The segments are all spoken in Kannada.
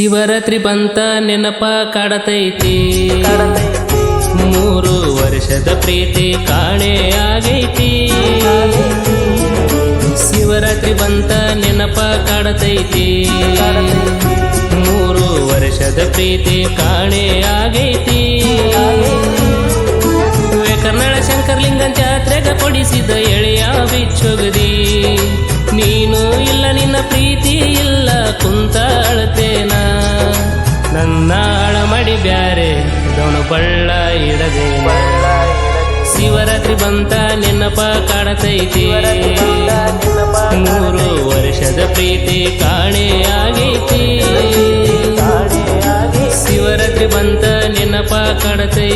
ಶಿವರಾತ್ರಿ ಬಂತ ನೆನಪ ಕಾಡತೈತಿ 3 ವರ್ಷದ ಪ್ರೀತಿ ಕಾಣೆ ಆಗೈತಿ ಶಿವರಾತ್ರಿ ಬಂತ ನೆನಪ ಕಾಡತೈತಿ 3 ವರ್ಷದ ಪ್ರೀತಿ ಕಾಣೆ ಆಗೈತಿ ಕರ್ನಾಳ ಶಂಕರ್ಲಿಂಗನ್ ಜಾತ್ರೆಗ ಕೊಡಿಸಿದ ಎಳೆಯ ಬಿಚ್ಚೊಗದಿ ನೀನು ಇಲ್ಲ ನಿನ್ನ ಪ್ರೀತಿ ಇಲ್ಲ ಕುಂತ ಅಳತೇನ ನನ್ನ ಆಳ ಮಾಡಿ ಬ್ಯಾರೆ ದೊಣು ಬಳ್ಳ ಇಡದೆ ಶಿವರಾತ್ರಿ ಬಂತ ನೆನಪ ಕಾಡತೈತಿ 3 ವರ್ಷದ ಪ್ರೀತಿ ಕಾಣೆ ಆಗೈತಿ ಶಿವರಾತ್ರಿ ಬಂತ ನೆನಪ ಕಾಡತೈತಿ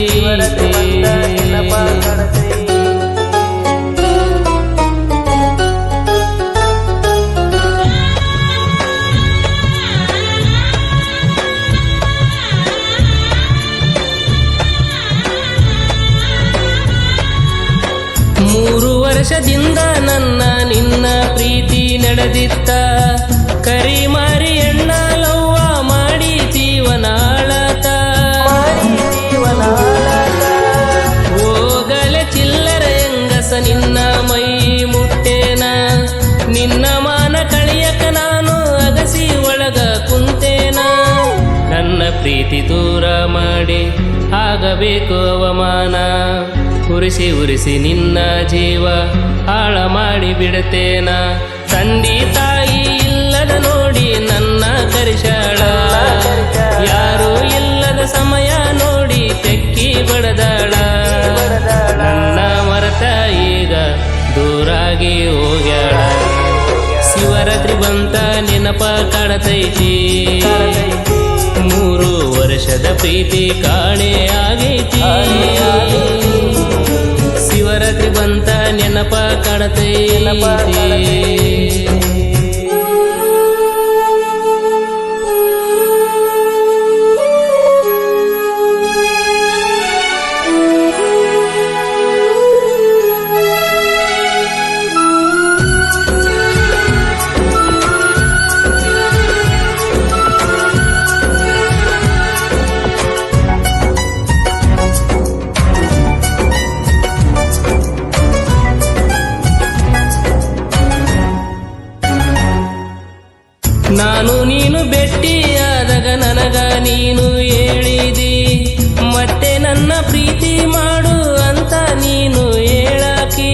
ವರ್ಷದಿಂದ ನನ್ನ ನಿನ್ನ ಪ್ರೀತಿ ನಡೆದಿತ್ತ ಕರಿ ಮಾರಿ ಎಣ್ಣ ಲವ್ವ ಮಾಡಿ ಜೀವನ ಆಳತ ಹೋಗಲೆ ಚಿಲ್ಲರ ಹೆಂಗಸ ನಿನ್ನ ಮೈ ಮುಟ್ಟೇನ ನಿನ್ನ ಮಾನ ಕಳಿಯಕ ನಾನು ಅಗಸಿ ಒಳಗ ಕುಂತೇನ ನನ್ನ ಪ್ರೀತಿ ದೂರ ಮಾಡಿ ಆಗಬೇಕು ಅವಮಾನ ಉರಿಸಿ ಉರಿಸಿ ನಿನ್ನ ಜೀವ ಹಾಳ ಮಾಡಿ ಬಿಡತೇನ ತಂದಿ ತಾಯಿ ಇಲ್ಲದ ನೋಡಿ ನನ್ನ ಕರಿಶಾಳ ಯಾರು ಇಲ್ಲದ ಸಮಯ ನೋಡಿ ತೆಕ್ಕಿ ಬಡದಾಳ ನನ್ನ ಮರತ ಈಗ ದೂರಾಗಿ ಹೋಗ್ಯಾಳ ಶಿವರಾತ್ರಿ ಬಂತ ನೆನಪ ಕಾಡತೈತಿ 3 ವರ್ಷದ ಪ್ರೀತಿ ಕಾಣೆ ಆಗೈತಿ ಶಿವರಾತ್ರಿ ಬಂತ ನೆನಪ ಕಾಡತೈತಿ ನಾನು ನೀನು ಭೇಟಿಯಾದಾಗ ನನಗ ನೀನು ಹೇಳಿದಿ ಮತ್ತೆ ನನ್ನ ಪ್ರೀತಿ ಮಾಡು ಅಂತ ನೀನು ಹೇಳಾಕಿ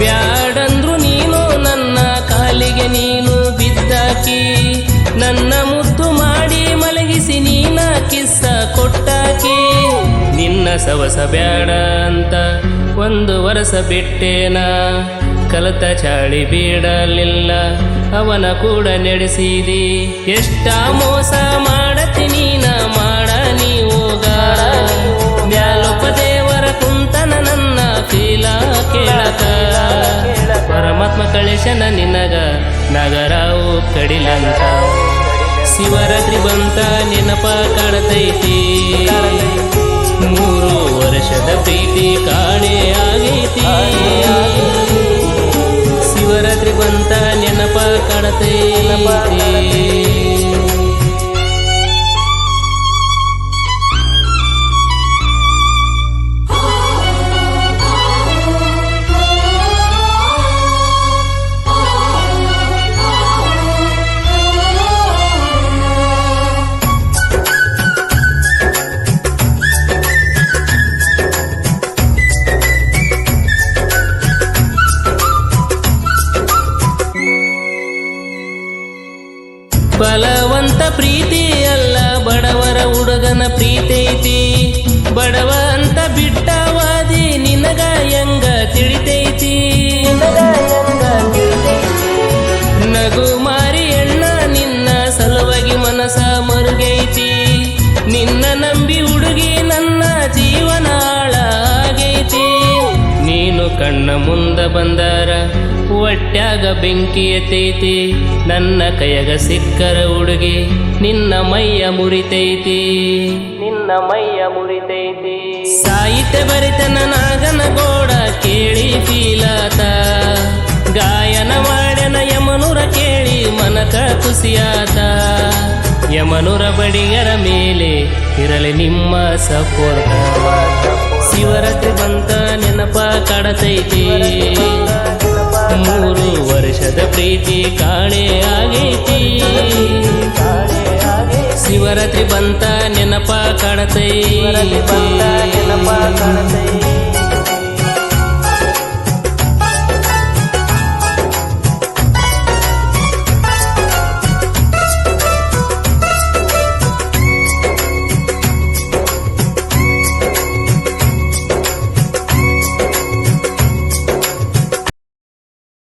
ಬ್ಯಾಡಂದ್ರು ನೀನು ನನ್ನ ಕಾಲಿಗೆ ನೀನು ಬಿದ್ದಾಕಿ ನನ್ನ ಮುದ್ದು ಮಾಡಿ ಮಲಗಿಸಿ ನೀನ ಕಿಸ್ಸ ಕೊಟ್ಟಾಕಿ ನಿನ್ನ ಸವಸ ಬ್ಯಾಡ ಅಂತ 1 ವರ್ಷ ಬಿಟ್ಟೇನ ಕಲತ ಚಾಳಿ ಬೀಡಲಿಲ್ಲ ಅವನ ಕೂಡ ನಡೆಸಿದಿ ಎಷ್ಟ ಮೋಸ ಮಾಡತಿ ನೀನ ಮಾಡ ನೀ ಹೋಗ ಮ್ಯಾಲೊಪ್ಪ ದೇವರ ಕುಂತನ ನನ್ನ ಫೀಲ ಕೇಳಕ ಪರಮಾತ್ಮ ಕಳಿಸನ ನಿನಗ ನಗರಾವು ಕಡಿಲಂತ ಶಿವರಾತ್ರಿ ಬಂತ ನೆನಪ ಕಾಡತೈತಿ 3 ವರ್ಷದ ಪ್ರೀತಿ ಕಾಣೆ ಆಗೈತಿ ಶಿವರಾತ್ರಿ ಬಂತ ನೆನಪ ಕಾಡತೈತಿ ಬಲವಂತ ಪ್ರೀತಿ ಅಲ್ಲ ಬಡವರ ಹುಡುಗನ ಪ್ರೀತೈತಿ ಬಡವ ಅಂತ ಬಿಟ್ಟವಾದಿ ನಿನಗ ಹೆಂಗ ತಿಳಿತೈತಿ ನಗು ಮಾರಿ ಎಣ್ಣ ನಿನ್ನ ಸಲುವಾಗಿ ಮನಸ ಮರುಗೈತಿ ನಿನ್ನ ನಂಬಿ ಹುಡುಗಿ ನನ್ನ ಜೀವನ ಹಾಳ ಆಗೈತಿ ನೀನು ಕಣ್ಣ ಮುಂದ ಬಂದಾರ ಹೊಟ್ಯಾಗ ಬೆಂಕಿ ಎತ್ತೈತಿ ನನ್ನ ಕೈಯಾಗ ಸಿಕ್ಕರ ಹುಡುಗಿ ನಿನ್ನ ಮೈಯ ಮುರಿತೈತಿ ಸಾಹಿತ್ಯ ಬರಿತನ ನಾಗನಗೌಡ ಕೇಳಿ ಫೀಲಾತ ಗಾಯನ ಮಾಡ್ಯನ ಯಮನೂರ ಕೇಳಿ ಮನಕ ಖುಷಿಯಾದ ಯಮನುರ ಬಡಿಗರ ಮೇಲೆ ಇರಲಿ ನಿಮ್ಮ ಸಪೋರ್ಟ ಶಿವರಾತ್ರಿ ಬಂತ ನೆನಪ ಕಾಡತೈತಿ 3 ವರ್ಷದ ಪ್ರೀತಿ ಕಾಣೆ ಆಗೈತಿ ಶಿವರಾತ್ರಿ ಬಂತ ನೆನಪ ಕಾಡತೈತಿ